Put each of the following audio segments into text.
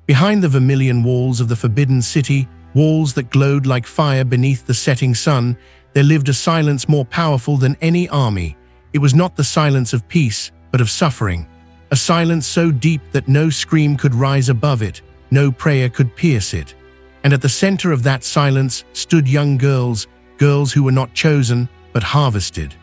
Behind the vermilion walls of the Forbidden City, walls that glowed like fire beneath the setting sun, there lived a silence more powerful than any army. It was not the silence of peace, but of suffering. A silence so deep that no scream could rise above it, no prayer could pierce it. And at the center of that silence stood young girls, girls who were not chosen, but harvested.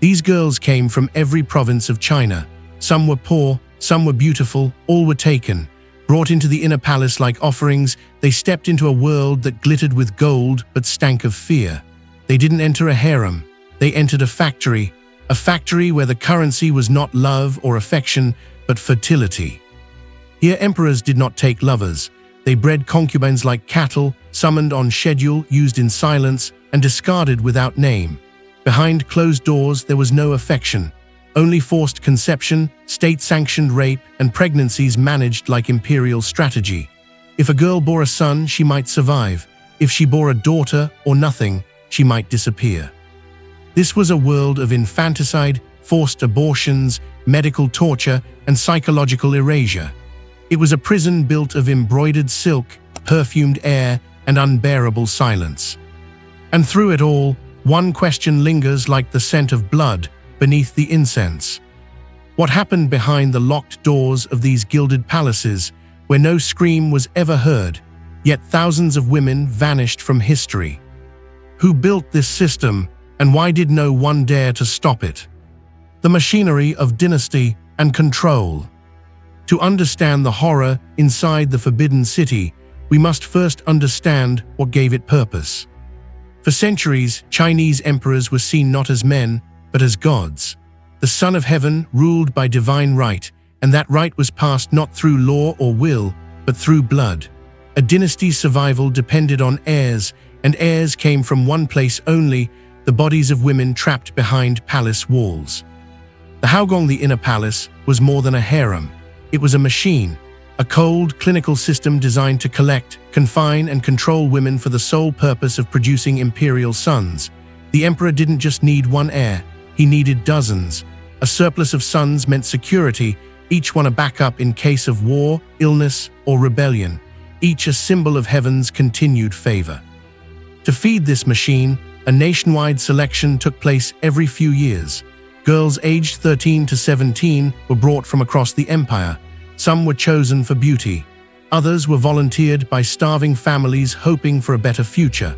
These girls came from every province of China. Some were poor, some were beautiful, all were taken. Brought into the inner palace like offerings, they stepped into a world that glittered with gold but stank of fear. They didn't enter a harem, they entered a factory where the currency was not love or affection, but fertility. Here emperors did not take lovers. They bred concubines like cattle, summoned on schedule, used in silence, and discarded without name. Behind closed doors there was no affection, only forced conception, state-sanctioned rape, and pregnancies managed like imperial strategy. If a girl bore a son, she might survive. If she bore a daughter or nothing, she might disappear. This was a world of infanticide, forced abortions, medical torture, and psychological erasure. It was a prison built of embroidered silk, perfumed air, and unbearable silence. And through it all, one question lingers like the scent of blood beneath the incense. What happened behind the locked doors of these gilded palaces, where no scream was ever heard, yet thousands of women vanished from history? Who built this system, and why did no one dare to stop it? The machinery of dynasty and control. To understand the horror inside the Forbidden City, we must first understand what gave it purpose. For centuries, Chinese emperors were seen not as men, but as gods. The Son of Heaven ruled by divine right, and that right was passed not through law or will, but through blood. A dynasty's survival depended on heirs, and heirs came from one place only: the bodies of women trapped behind palace walls. The Haogong, the inner palace, was more than a harem. It was a machine, a cold, clinical system designed to collect, confine, and control women for the sole purpose of producing imperial sons. The emperor didn't just need one heir, he needed dozens. A surplus of sons meant security, each one a backup in case of war, illness, or rebellion, each a symbol of heaven's continued favor. To feed this machine, a nationwide selection took place every few years. Girls aged 13 to 17 were brought from across the empire. Some were chosen for beauty. Others were volunteered by starving families hoping for a better future.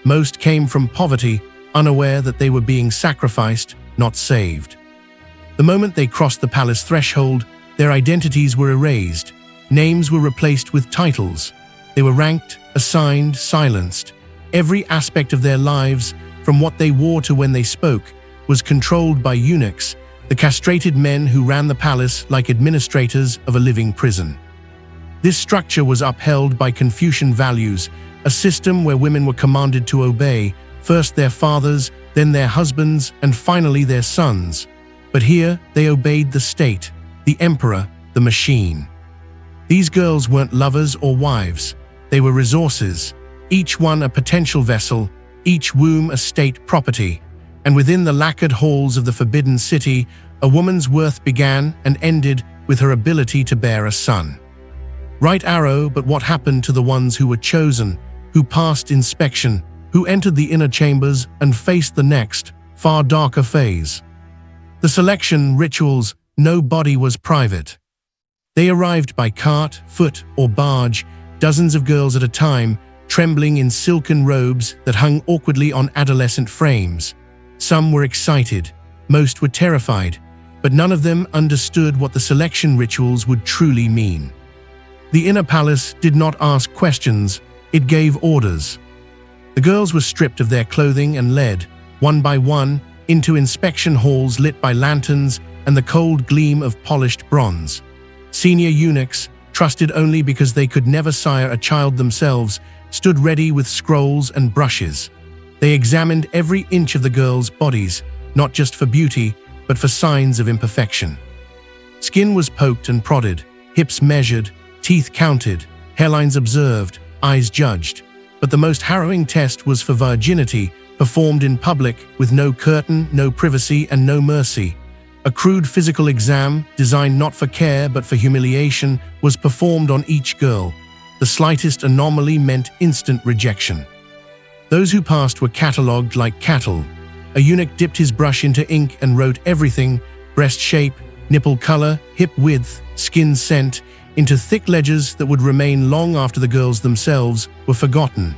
Most came from poverty, unaware that they were being sacrificed, not saved. The moment they crossed the palace threshold, their identities were erased. Names were replaced with titles. They were ranked, assigned, silenced. Every aspect of their lives, from what they wore to when they spoke, was controlled by eunuchs, the castrated men who ran the palace like administrators of a living prison. This structure was upheld by Confucian values, a system where women were commanded to obey, first their fathers, then their husbands, and finally their sons. But here, they obeyed the state, the emperor, the machine. These girls weren't lovers or wives. They were resources, each one a potential vessel, each womb a state property. And within the lacquered halls of the Forbidden City, a woman's worth began and ended with her ability to bear a son. Right arrow, but what happened to the ones who were chosen, who passed inspection, who entered the inner chambers and faced the next, far darker phase? The selection rituals, no body was private. They arrived by cart, foot, or barge, dozens of girls at a time, trembling in silken robes that hung awkwardly on adolescent frames. Some were excited, most were terrified, but none of them understood what the selection rituals would truly mean. The inner palace did not ask questions, it gave orders. The girls were stripped of their clothing and led, one by one, into inspection halls lit by lanterns and the cold gleam of polished bronze. Senior eunuchs, trusted only because they could never sire a child themselves, stood ready with scrolls and brushes. They examined every inch of the girls' bodies, not just for beauty, but for signs of imperfection. Skin was poked and prodded, hips measured, teeth counted, hairlines observed, eyes judged. But the most harrowing test was for virginity, performed in public with no curtain, no privacy, and no mercy. A crude physical exam, designed not for care but for humiliation, was performed on each girl. The slightest anomaly meant instant rejection. Those who passed were catalogued like cattle. A eunuch dipped his brush into ink and wrote everything: breast shape, nipple color, hip width, skin scent, into thick ledgers that would remain long after the girls themselves were forgotten.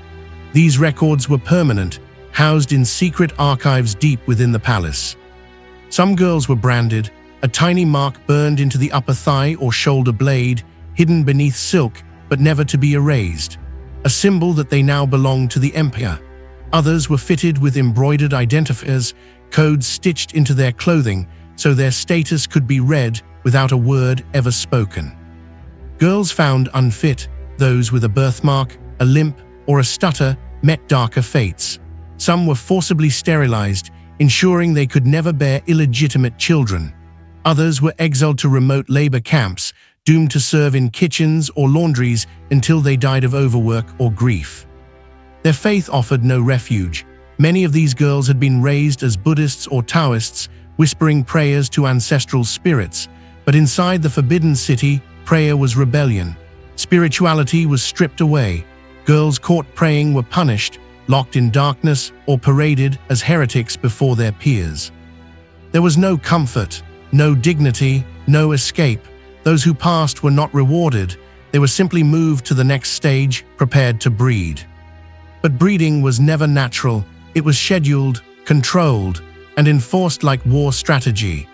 These records were permanent, housed in secret archives deep within the palace. Some girls were branded, a tiny mark burned into the upper thigh or shoulder blade, hidden beneath silk but never to be erased, a symbol that they now belonged to the empire. Others were fitted with embroidered identifiers, codes stitched into their clothing so their status could be read without a word ever spoken. Girls found unfit, those with a birthmark, a limp, or a stutter, met darker fates. Some were forcibly sterilized, ensuring they could never bear illegitimate children. Others were exiled to remote labor camps, doomed to serve in kitchens or laundries until they died of overwork or grief. Their faith offered no refuge. Many of these girls had been raised as Buddhists or Taoists, whispering prayers to ancestral spirits. But inside the forbidden city, prayer was rebellion. Spirituality was stripped away. Girls caught praying were punished, locked in darkness, or paraded as heretics before their peers. There was no comfort, no dignity, no escape. Those who passed were not rewarded. They were simply moved to the next stage, prepared to breed. But breeding was never natural. It was scheduled, controlled, and enforced like war strategy.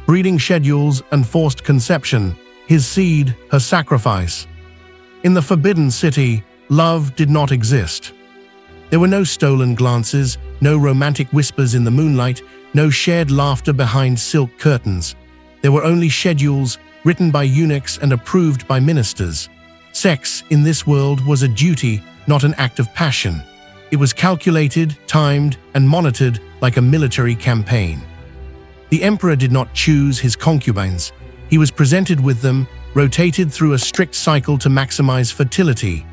Breeding schedules and forced conception, his seed, her sacrifice. In the forbidden city, love did not exist. There were no stolen glances, no romantic whispers in the moonlight, no shared laughter behind silk curtains. There were only schedules, written by eunuchs and approved by ministers. Sex, in this world, was a duty, not an act of passion. It was calculated, timed, and monitored like a military campaign. The emperor did not choose his concubines. He was presented with them, rotated through a strict cycle to maximize fertility.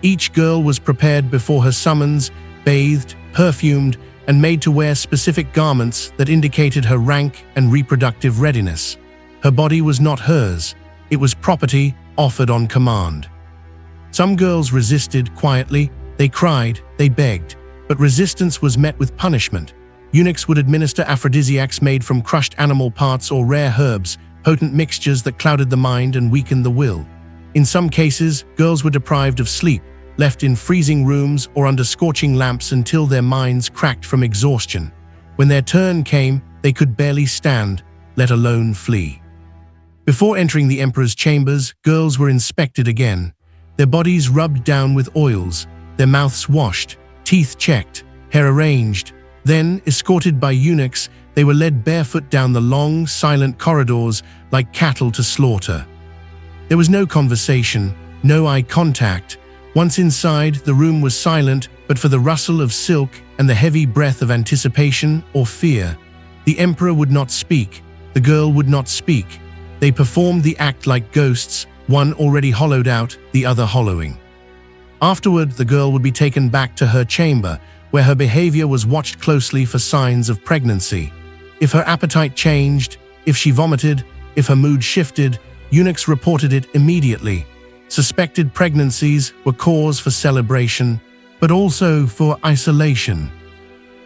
Each girl was prepared before her summons, bathed, perfumed, and made to wear specific garments that indicated her rank and reproductive readiness. Her body was not hers. It was property offered on command. Some girls resisted quietly. They cried, they begged, but resistance was met with punishment. Eunuchs would administer aphrodisiacs made from crushed animal parts or rare herbs, potent mixtures that clouded the mind and weakened the will. In some cases, girls were deprived of sleep, left in freezing rooms or under scorching lamps until their minds cracked from exhaustion. When their turn came, they could barely stand, let alone flee. Before entering the emperor's chambers, girls were inspected again. Their bodies rubbed down with oils, their mouths washed, teeth checked, hair arranged. Then, escorted by eunuchs, they were led barefoot down the long, silent corridors like cattle to slaughter. There was no conversation, no eye contact. Once inside, the room was silent, but for the rustle of silk and the heavy breath of anticipation or fear. The emperor would not speak. The girl would not speak. They performed the act like ghosts, one already hollowed out, the other hollowing. Afterward, the girl would be taken back to her chamber, where her behavior was watched closely for signs of pregnancy. If her appetite changed, if she vomited, if her mood shifted, eunuchs reported it immediately. Suspected pregnancies were cause for celebration, but also for isolation.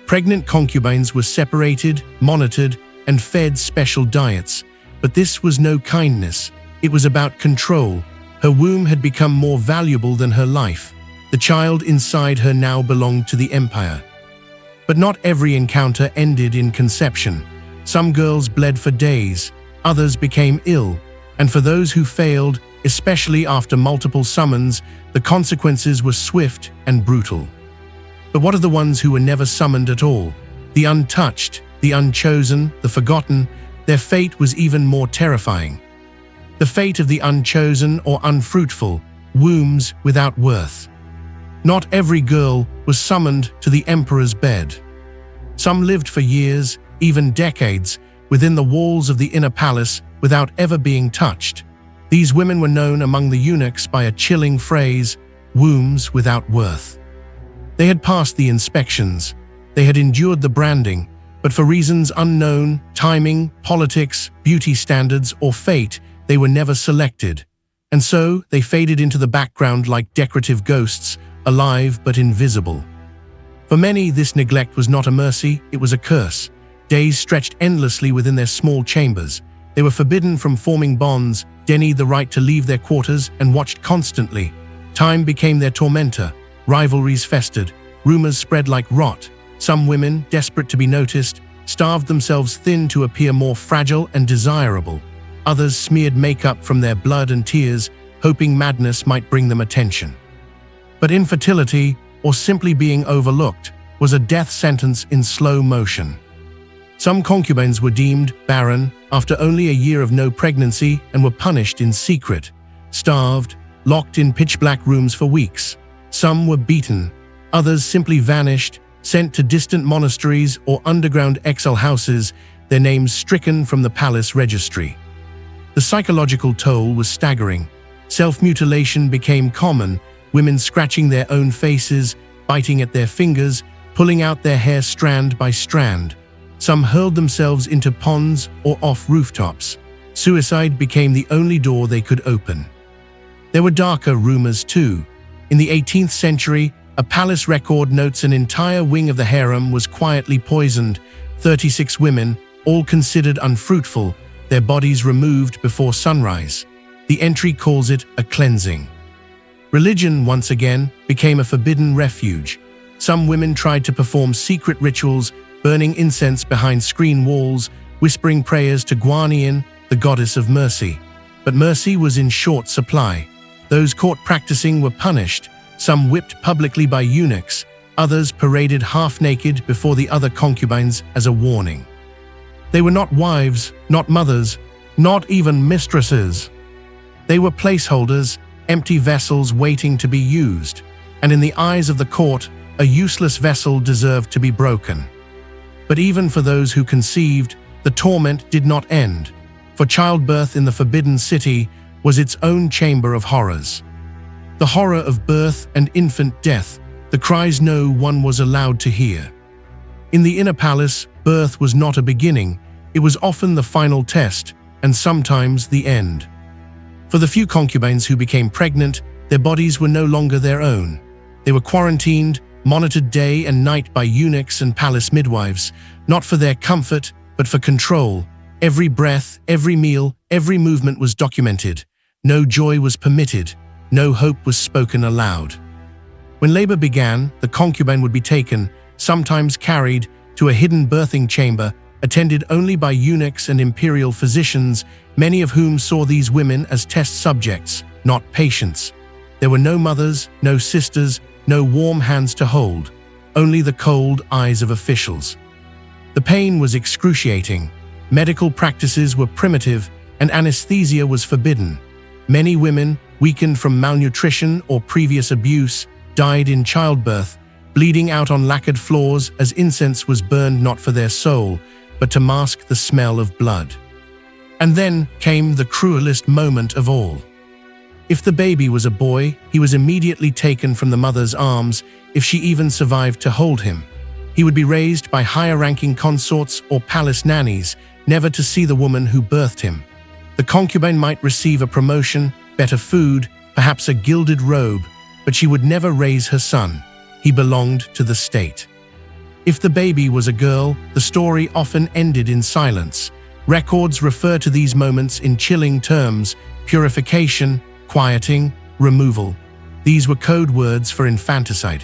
Pregnant concubines were separated, monitored, and fed special diets. But this was no kindness. It was about control. Her womb had become more valuable than her life. The child inside her now belonged to the empire. But not every encounter ended in conception. Some girls bled for days, others became ill, and for those who failed, especially after multiple summons, the consequences were swift and brutal. But what of the ones who were never summoned at all? The untouched, the unchosen, the forgotten. Their fate was even more terrifying. The fate of the unchosen or unfruitful, wombs without worth. Not every girl was summoned to the emperor's bed. Some lived for years, even decades, within the walls of the inner palace without ever being touched. These women were known among the eunuchs by a chilling phrase, wombs without worth. They had passed the inspections. They had endured the branding. But for reasons unknown, timing, politics, beauty standards, or fate, they were never selected. And so, they faded into the background like decorative ghosts, alive but invisible. For many, this neglect was not a mercy, it was a curse. Days stretched endlessly within their small chambers. They were forbidden from forming bonds, denied the right to leave their quarters, and watched constantly. Time became their tormentor. Rivalries festered. Rumors spread like rot. Some women, desperate to be noticed, starved themselves thin to appear more fragile and desirable. Others smeared makeup from their blood and tears, hoping madness might bring them attention. But infertility, or simply being overlooked, was a death sentence in slow motion. Some concubines were deemed barren after only a year of no pregnancy and were punished in secret, starved, locked in pitch-black rooms for weeks. Some were beaten, others simply vanished, sent to distant monasteries or underground exile houses, their names stricken from the palace registry. The psychological toll was staggering. Self-mutilation became common, women scratching their own faces, biting at their fingers, pulling out their hair strand by strand. Some hurled themselves into ponds or off rooftops. Suicide became the only door they could open. There were darker rumors too. In the 18th century, a palace record notes an entire wing of the harem was quietly poisoned, 36 women, all considered unfruitful, their bodies removed before sunrise. The entry calls it a cleansing. Religion, once again, became a forbidden refuge. Some women tried to perform secret rituals, burning incense behind screen walls, whispering prayers to Guanyin, the goddess of mercy. But mercy was in short supply. Those caught practicing were punished, some whipped publicly by eunuchs, others paraded half-naked before the other concubines as a warning. They were not wives, not mothers, not even mistresses. They were placeholders, empty vessels waiting to be used, and in the eyes of the court, a useless vessel deserved to be broken. But even for those who conceived, the torment did not end, for childbirth in the Forbidden City was its own chamber of horrors. The horror of birth and infant death, the cries no one was allowed to hear. In the inner palace, birth was not a beginning, it was often the final test, and sometimes the end. For the few concubines who became pregnant, their bodies were no longer their own. They were quarantined, monitored day and night by eunuchs and palace midwives, not for their comfort, but for control. Every breath, every meal, every movement was documented. No joy was permitted. No hope was spoken aloud. When labor began, the concubine would be taken, sometimes carried, to a hidden birthing chamber, attended only by eunuchs and imperial physicians, many of whom saw these women as test subjects, not patients. There were no mothers, no sisters, no warm hands to hold, only the cold eyes of officials. The pain was excruciating. Medical practices were primitive, and anesthesia was forbidden. Many women, weakened from malnutrition or previous abuse, died in childbirth, bleeding out on lacquered floors as incense was burned not for their soul, but to mask the smell of blood. And then came the cruelest moment of all. If the baby was a boy, he was immediately taken from the mother's arms, if she even survived to hold him. He would be raised by higher-ranking consorts or palace nannies, never to see the woman who birthed him. The concubine might receive a promotion, better food, perhaps a gilded robe, but she would never raise her son. He belonged to the state. If the baby was a girl, the story often ended in silence. Records refer to these moments in chilling terms: purification, quieting, removal. These were code words for infanticide.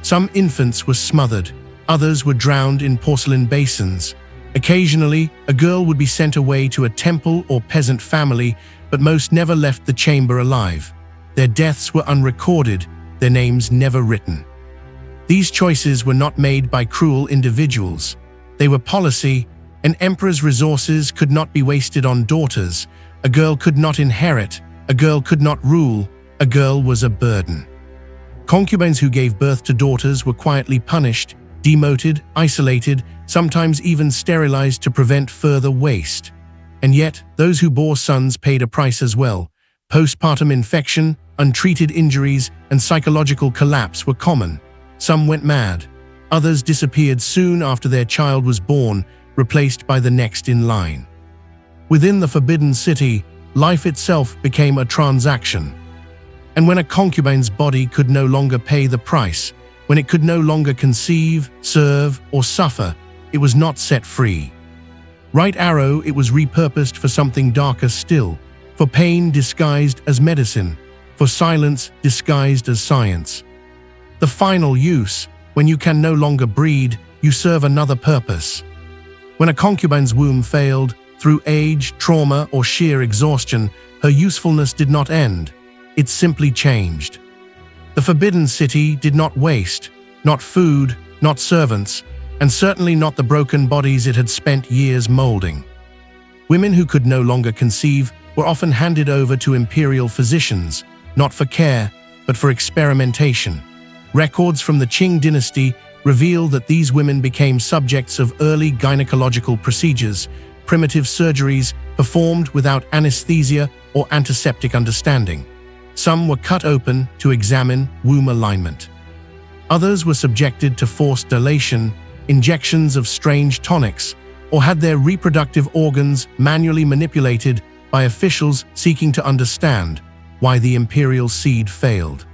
Some infants were smothered, others were drowned in porcelain basins. Occasionally, a girl would be sent away to a temple or peasant family, but most never left the chamber alive. Their deaths were unrecorded, their names never written. These choices were not made by cruel individuals. They were policy. An emperor's resources could not be wasted on daughters. A girl could not inherit. A girl could not rule. A girl was a burden. Concubines who gave birth to daughters were quietly punished, demoted, isolated, sometimes even sterilized to prevent further waste. And yet, those who bore sons paid a price as well. Postpartum infection, untreated injuries, and psychological collapse were common. Some went mad. Others disappeared soon after their child was born, replaced by the next in line. Within the Forbidden City, life itself became a transaction. And when a concubine's body could no longer pay the price, when it could no longer conceive, serve, or suffer, it was not set free. Right arrow, it was repurposed for something darker still, for pain disguised as medicine, for silence disguised as science. The final use, when you can no longer breed, you serve another purpose. When a concubine's womb failed, through age, trauma, or sheer exhaustion, her usefulness did not end. It simply changed. The Forbidden City did not waste, not food, not servants, and certainly not the broken bodies it had spent years molding. Women who could no longer conceive were often handed over to imperial physicians, not for care, but for experimentation. Records from the Qing dynasty reveal that these women became subjects of early gynecological procedures, primitive surgeries performed without anesthesia or antiseptic understanding. Some were cut open to examine womb alignment. Others were subjected to forced dilation, injections of strange tonics, or had their reproductive organs manually manipulated by officials seeking to understand why the imperial seed failed.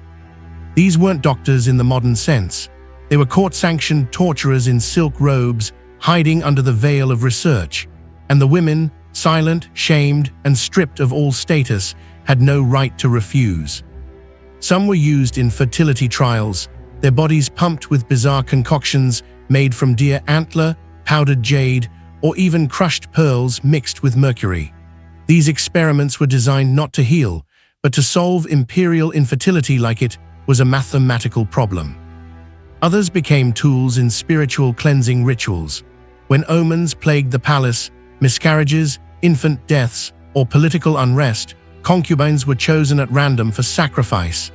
These weren't doctors in the modern sense. They were court-sanctioned torturers in silk robes, hiding under the veil of research. And the women, silent, shamed, and stripped of all status, had no right to refuse. Some were used in fertility trials, their bodies pumped with bizarre concoctions made from deer antler, powdered jade, or even crushed pearls mixed with mercury. These experiments were designed not to heal, but to solve imperial infertility like it was a mathematical problem. Others became tools in spiritual cleansing rituals. When omens plagued the palace, miscarriages, infant deaths, or political unrest, concubines were chosen at random for sacrifice.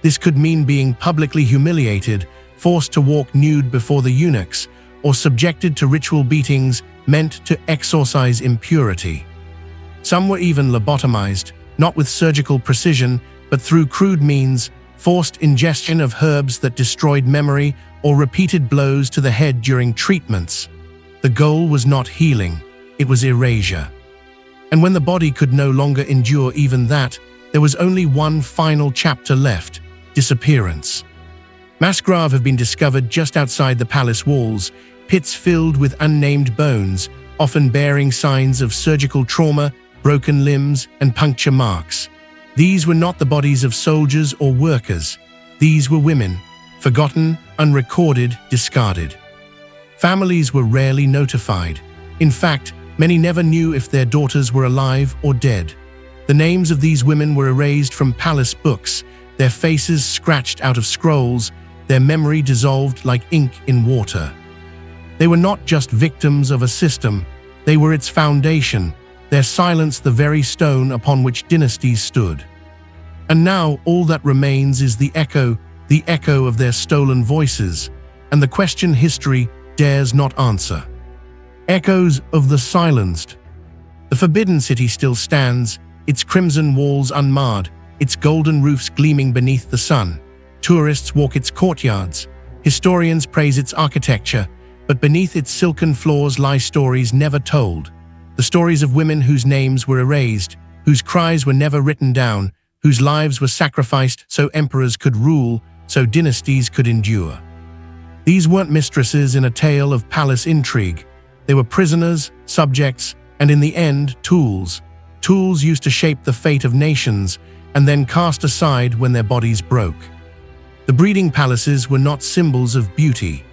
This could mean being publicly humiliated, forced to walk nude before the eunuchs, or subjected to ritual beatings meant to exorcise impurity. Some were even lobotomized, not with surgical precision, but through crude means, forced ingestion of herbs that destroyed memory, or repeated blows to the head during treatments. The goal was not healing, it was erasure. And when the body could no longer endure even that, there was only one final chapter left: disappearance. Mass graves have been discovered just outside the palace walls, pits filled with unnamed bones, often bearing signs of surgical trauma, broken limbs, and puncture marks. These were not the bodies of soldiers or workers. These were women, forgotten, unrecorded, discarded. Families were rarely notified. In fact, many never knew if their daughters were alive or dead. The names of these women were erased from palace books, their faces scratched out of scrolls, their memory dissolved like ink in water. They were not just victims of a system, they were its foundation, their silence the very stone upon which dynasties stood. And now all that remains is the echo of their stolen voices, and the question history dares not answer. Echoes of the silenced. The Forbidden City still stands, its crimson walls unmarred, its golden roofs gleaming beneath the sun. Tourists walk its courtyards, historians praise its architecture, but beneath its silken floors lie stories never told. The stories of women whose names were erased, whose cries were never written down, whose lives were sacrificed so emperors could rule, so dynasties could endure. These weren't mistresses in a tale of palace intrigue. They were prisoners, subjects, and in the end, tools. Tools used to shape the fate of nations, and then cast aside when their bodies broke. The breeding palaces were not symbols of beauty.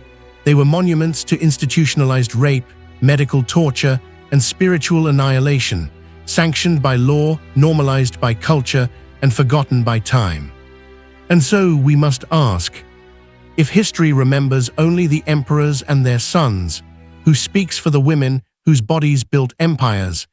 They were monuments to institutionalized rape, medical torture, and spiritual annihilation, sanctioned by law, normalized by culture, and forgotten by time. And so we must ask, if history remembers only the emperors and their sons, who speaks for the women whose bodies built empires,